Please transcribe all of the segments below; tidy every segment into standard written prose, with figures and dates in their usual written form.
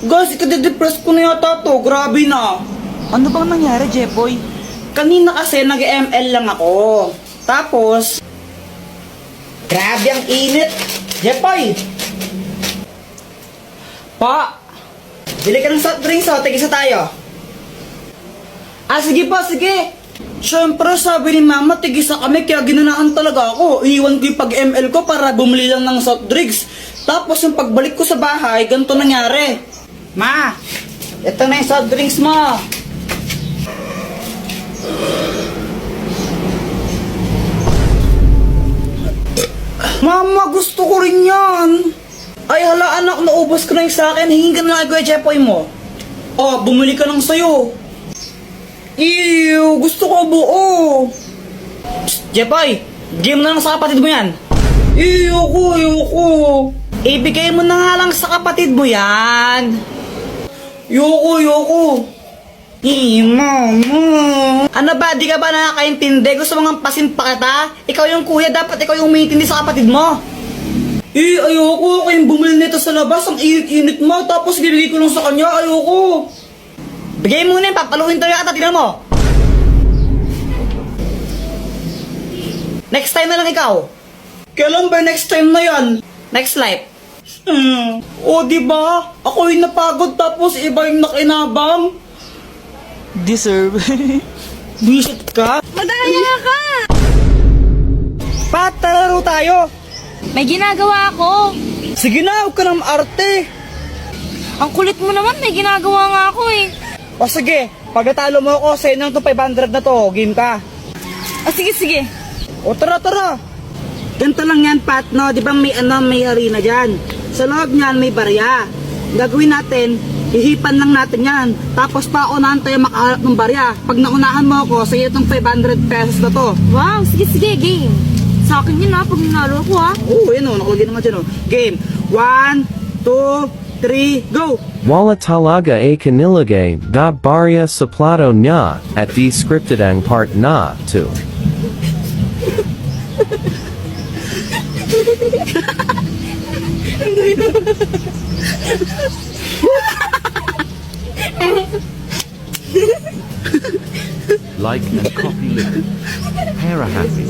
Guys, ikadidepress ko na yata to. Grabe na. Ano bang nangyari, Jepoy? Kanina kasi nag-ML lang ako. Tapos, grabe ang init. Jepoy! Pa! Bili ka ng soft drinks o, tigisa tayo. Ah, sige pa, sige. Siyempre, sabi ni mama, tigisa kami, kaya ginanahan talaga ako. Iiwan ko yung pag-ML ko para bumili lang ng soft drinks. Tapos, yung pagbalik ko sa bahay, ganito nangyari. Ma, ito na yung soft drinks mo. Mama, gusto ko rin yan. Ay, hala anak, naubos ko na yung sa akin. Hingin ka na lang kay Jepoy mo. Oh, bumili ka ng sayo. Ew, gusto ko buo. Psst, Jepoy, bigay mo na lang sa kapatid mo yan. Ayoko. Ibigay mo na nga lang sa kapatid mo yan. Yoko. Mama. Ano ba, di ka ba nakakaintindi? Gusto mo nga pasimpa kita? Ikaw yung kuya, dapat ikaw yung umitindi sa kapatid mo. Ayoko. Kayong bumili nito sa labas, ang init-init mo, tapos bibigay ko lang sa kanya, ayoko. Bigay mo na yun, papaluhin tayo kita, tignan mo. Next time na lang ikaw. Kailan ba next time na yan? Next life. O diba? Ako yung napagod tapos iba yung nakinabang. Deserve. Visit ka? Madaya ka! Pat, talaro tayo. May ginagawa ako. Sige na, huwag ka ng arte. Ang kulit mo naman, may ginagawa nga ako eh. O sige, pag natalo mo ako, sa'yo nang to 500 na to, game ka. Sige. O tara. Ganito lang yan, Pat, no? Di ba may arena dyan? Sa loob niyan, may barya. Gagawin natin, hihipan lang natin yan. Tapos paunahan tayo makaharap ng barya. Pag naunahan mo ako, sa'yo itong 500 pesos na to. Wow, sige, game. Sa akin yun ha, pag ninalo ko ha. Oo, yun o, nakalagay naman dyan o. Game, 1, 2, 3, go! Wala talaga a kanilagay da barya sa plato niya at di scripted ang part na to. Like and copy link. Para happy.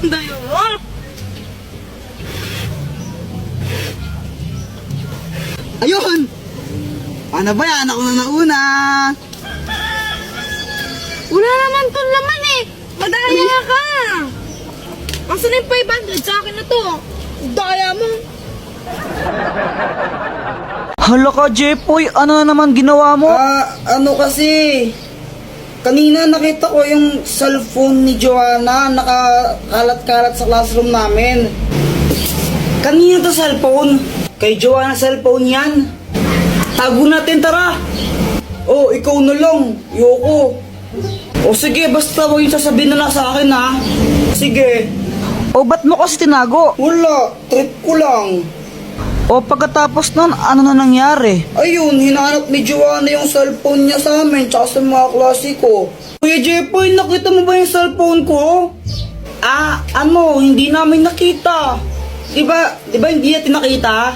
Dayo mo. Ayun! Ano ba yan? Ako na nauna! Wala naman to laman eh. Madaya ka. Asan na yung 500 sa akin na to? Daya mo. Hala ka, Jepoy, ano na naman ginawa mo? Ano kasi, kanina nakita ko yung cellphone ni Joanna nakakalat-kalat sa classroom namin. Kanina to cellphone? Kay Joanna cellphone yan? Tago natin, tara! Oh, ikaw na lang, yoko. O sige, basta huwag yung sasabihin na lang sa akin ha. Sige. O ba't mo kasi tinago? Wala, trip ko lang. O pagkatapos nun, ano na nangyari? Ayun, hinahanap ni Joanna yung cellphone niya sa amin, tsaka sa mga klase ko. Kuya Jepoy, nakita mo ba yung cellphone ko? Hindi namin nakita. Diba hindi natin nakita?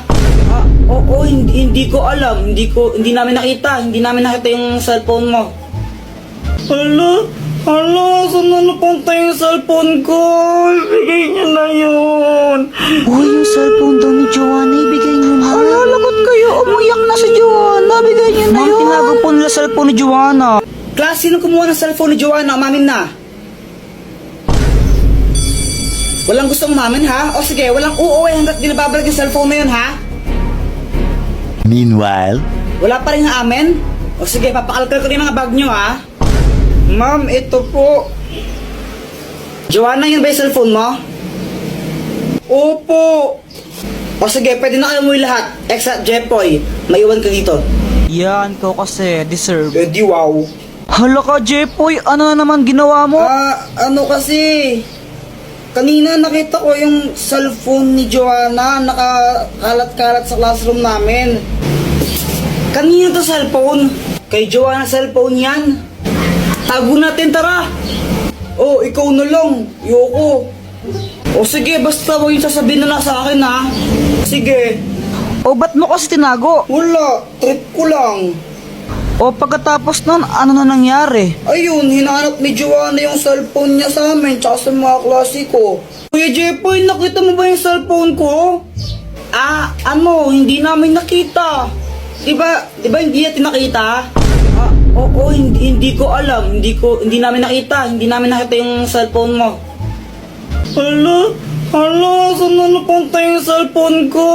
Oo, hindi ko alam. Hindi namin nakita yung cellphone mo. Hala, saan na napunta yung cellphone ko? Ibigay niyo na yun. Uy, yung cellphone daw ni Joanna, ibigay niyo na. Hala, lagot kayo, umiyak na si Joanna, bigay niyo na yun. Tinago po nila cellphone ni Joanna. Class, sino kumuha ng cellphone ni Joanna? Umamin na. Walang gustong umamin, ha? O sige, walang uuwi hanggat di nababalik yung cellphone na yun, ha? Meanwhile, Wala pa rin amin? O sige, papakalkal ko na yung mga bag nyo, ha? Ma'am, ito po. Joanna, yun ba yung cellphone mo? Opo. O sige, pwede na kayo umuwi lahat. Except Jepoy, maiwan ka dito. Yan, ko kasi, deserve. Di wow. Hala ka, Jepoy, ano na naman ginawa mo? Ano kasi, kanina nakita ko yung cellphone ni Joanna nakakalat-kalat sa classroom namin. Kanina to cellphone? Kay Joanna cellphone yan? Tago natin, tara! Oh, ikaw na lang. Yoko. O sige, basta huwag yung sasabihin na sa akin ha. Sige. O ba't mo kasi tinago? Wala, trip ko lang. O pagkatapos nun, ano na nangyari? Ayun, hinanap ni Joanna yung cellphone niya sa amin tsaka sa mga klase ko. Kuya Jepoy, nakita mo ba yung cellphone ko? Hindi namin nakita. Diba hindi natin nakita? Oo, hindi ko alam. Hindi namin nakita. Hindi namin nakita yung cellphone mo. Hala, saan na napunta yung cellphone ko?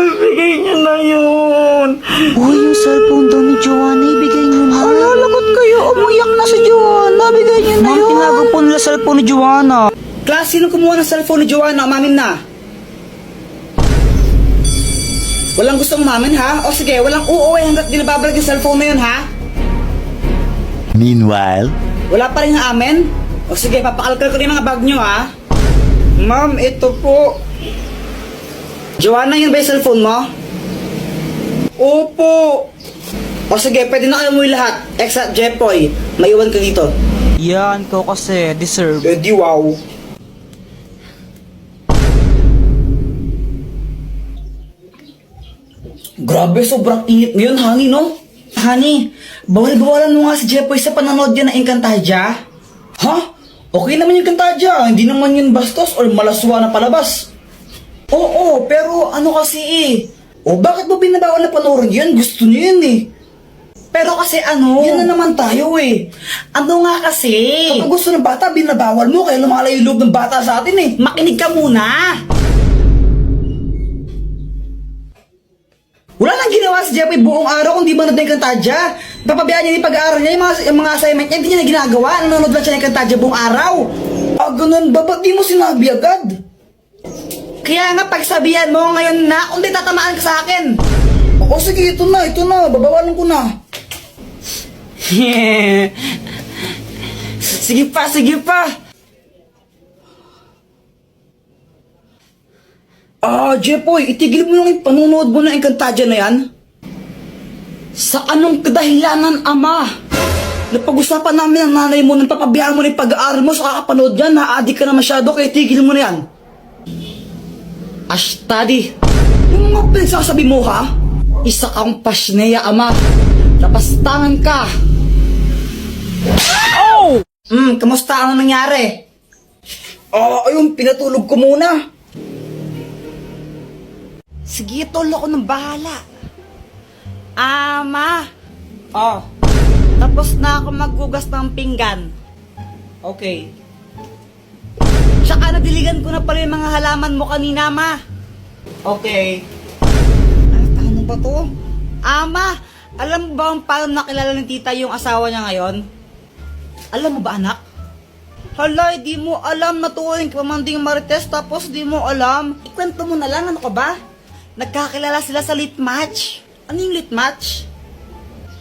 Ibigay niyo na yun. Uy, yung cellphone daw ni Joanna, ibigay nyo na. Hala, lagot kayo. Umiyak na si Joanna. Bigay nyo na yun. Tinago po nila cellphone ni Joanna. Class, sino kumuha ng cellphone ni Joanna? Umamin na. Walang gusto umamin, ha? O sige, walang uuwi hanggat di nababalag yung cellphone na yun, ha? Meanwhile, Wala pa rin ang amin? O sige, papakalkal ko rin mga bag nyo, ha? Ma'am, ito po. Joanna, yun ba yung cellphone mo? Opo. O sige, pwede na kayo umuwi lahat. Except Jepoy, maiwan ka dito. Yan, ikaw kasi, deserve. Eh di wow. Grabe, sobrang init ngayon, honey, no? Honey, bawal-bawalan mo nga si Jepoy sa panonood yan ng Encantadia. Ha? Okay naman yung Encantadia, hindi naman yun bastos or malaswa na palabas. Oo, pero ano kasi O bakit mo binabawal na panoorin yan? Gusto niyo yun eh. Pero kasi yan na naman tayo eh. Ano nga kasi? Kapag gusto ng bata, binabawal mo, kaya lumalayo yung loob ng bata sa atin eh. Makinig ka muna. Wala nang ginawa si Jeffrey buong araw kung di ba nanonood ng Encantadia. Papabayaan niya yung pag-aaral niya, yung mga assignment niya, hindi niya na ginagawa. Nanonood lang siya ng Encantadia buong araw. Ganun ba? Ba't di mo sinabi agad? Kaya nga pagsabihan mo ngayon na, kung di tatamaan ka sa akin. O sige, ito na. Babawalan ko na. Sige pa. Jepoy, itigil mo lang yung panunood mo ng Encantadia na yan. Sa anong kadahilanan, ama? Napag-usapan namin ang nanay mo nang papabayaan mo na yung pag-aaral mo sa kakapanood yan. Na-addict ka na masyado, kaya tigil mo na yan. Ashtadi, yung mga pinagsasabi mo ha? Isa kang pasneya, ama. Napastangan ka. Oh! Kamusta? Ano nangyari? Ayun, pinatulog ko muna. Sige, tol, ako nang bahala. Ama. Tapos na ako maghugas ng pinggan. Okay. Tsaka nadiligan ko na pala yung mga halaman mo kanina, ma. Okay. Ano ba to? Ama, alam mo ba kung paano nakilala ng tita yung asawa niya ngayon? Alam mo ba, anak? Hala, di mo alam na tuwing pamanding Marites tapos di mo alam. Ikwento mo na lang, ano ka ba? Nagkakilala sila sa lit match. Ano yung lit match?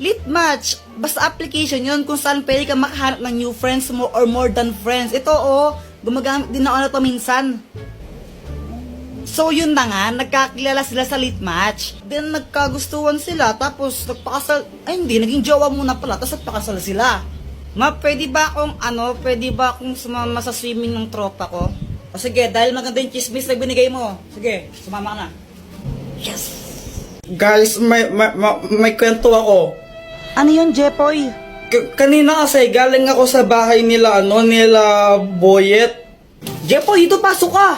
Lit match, basta application yun kung saan pwede ka makahanap ng new friends mo or more than friends. Ito gumagamit din ako na ito minsan. So yun na nga, nagkakilala sila sa lit match. Then nagkagustuhan sila, tapos nagpakasal, naging jowa muna pala, tapos nagpakasal sila. Ma, pwede ba akong sumama sa swimming ng tropa ko? O sige, dahil maganda yung chismis na binigay mo, sige, sumama ka na. Yes! Guys, may kwento ako. Ano yun, Jepoy? Kanina kasi galing ako sa bahay nila Boyet. Jepoy, dito pasok ka.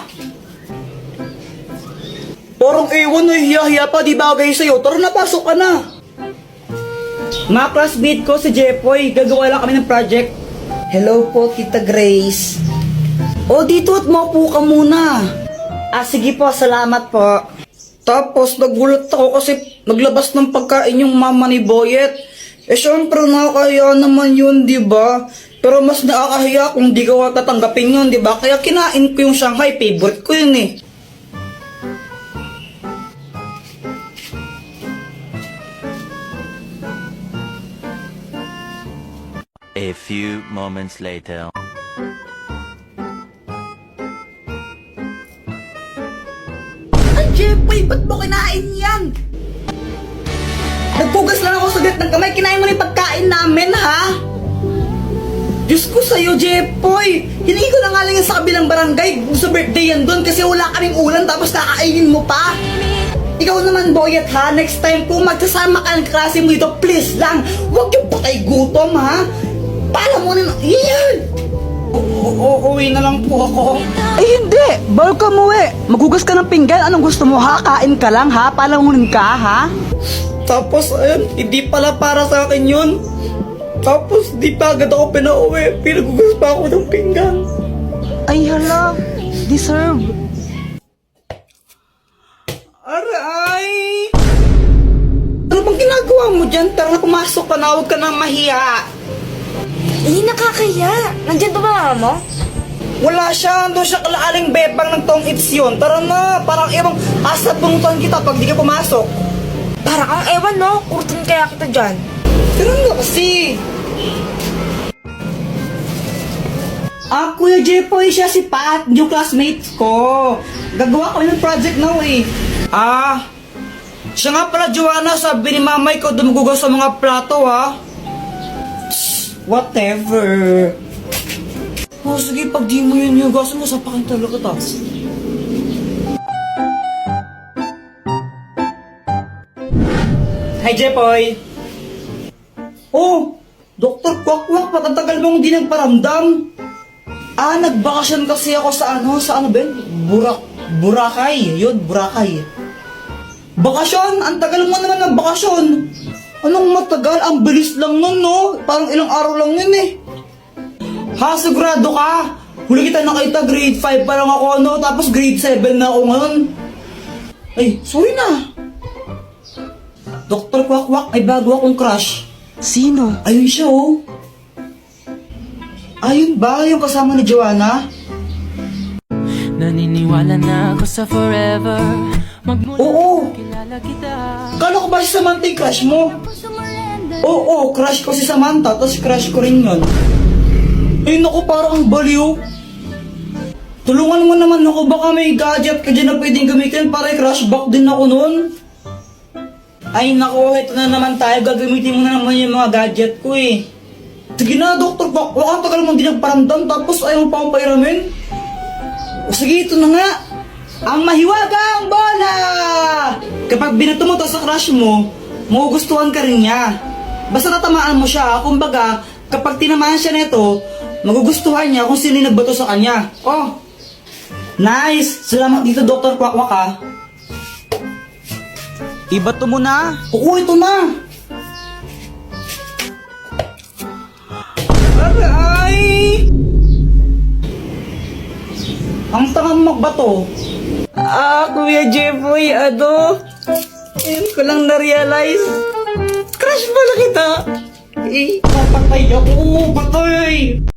Parang ewan na hiya-hiya pa, di bagay sa'yo. Tara na, pasok ka na. Mga classmate ko si Jepoy, gagawa lang kami ng project. Hello po, Tita Grace. Dito at maupo ka muna. Sige po, salamat po. Tapos nagulat ako kasi naglabas ng pagkain yung mama ni Boyet. Syempre nakakahiya naman yun, di ba? Pero mas nakakahiya kung di ka tatanggapin yun, di ba? Kaya kinain ko yung Shanghai, favorite ko yun eh. a few moments later. Jepoy, ba't mo kinain yan? Nagpugas lang ako saglit ng kamay, kinain mo na yung pagkain namin, ha? Diyos ko sa'yo, Jepoy! Hiningi ko na nga lang yan sa kabilang barangay. Sa birthday yan doon kasi wala kaming ulan tapos kakainin mo pa. Ikaw naman, Boyet, ha? Next time kung magsasama ka ng klase mo dito, please lang, huwag yung patay gutom, ha? Pala mo na, yan! Uuwi na lang po ako. Ay hindi! Bawal ka umuwi! Maghugas ka ng pinggan, anong gusto mo ha? Kain ka lang ha? Palamunin ka ha? Tapos, ayun, hindi pala para sa akin yun. Tapos, di pa agad ako pinauwi. Pinagugas pa ako ng pinggan. Ay hala! Deserve! Aray! Ano bang ginagawa mo dyan? Tara na, pumasok ka na, huwag ka na mahiya. Eh, nakakaya. Nandyan ba mama mo? Wala siya, doon siya kalaaling bebang ng tong its yun. Tara na, parang ibang asat punutan kita pag di ka pumasok. Parang ang ewan, no? Kurtin kaya kita dyan. Tara na kasi. Kuya Jepoy, siya si Pat, yung classmate ko. Gagawa ko ng project now eh. Siya nga pala, Joanna, sabi ni mamay ko dumugugas sa mga plato, ha? Whatever. Sige, pag di mo yun hugasan mo, sapakin talaga kita. Hi, Jepoy! Oh, Dr. Kwakwak, patatagal mong hindi nagparamdam. Nagbakasyon kasi ako sa ano ba yun? Boracay. Yun, Boracay. Bakasyon? Ang tagal mo naman ng bakasyon. Anong matagal? Ang bilis lang nun, no? Parang ilang araw lang yun eh. Ha, sigurado ka? Huli kita nakita, grade 5 pa lang ako, no? Tapos grade 7 na ako ngayon. Ay, sorry na. Dr. Kwakwak, ay bago akong crush. Sino? Ayun siya, oh. Ayun ba yung kasama ni Joanna? Naniniwala na ako sa forever. Oo. Kilala kita. Kala ko ba si Samantha yung crush mo? Oo, crush ko si Samantha, tapos crush ko rin yun. Ay naku, parang ang baliw. Tulungan mo naman ako, baka may gadget ka dyan na pwedeng gamitin para i-crush back din ako nun. Ay naku, ito na naman tayo, gagamitin mo na naman yung mga gadget ko eh. Sige na, Dr. Kwakwak, ang tagal mong di nagparamdam tapos ayaw pa akong pairamin. O sige, ito na nga. Ang mahiwagang bola! Kapag binato mo to sa crush mo, magugustuhan ka rin niya. Basta natamaan mo siya, kumbaga, kapag tinamaan siya nito, magugustuhan niya kung sino yung nagbato sa kanya. Oh, nice! Salamat dito, Dr. Kwakwak, ha. Ibato mo na! Oo, ito na! Aray! Ang tangang magbato. Kuya Jepoy, ngayon ko lang na-realize. Crush pala kita. Papatay ako, patay!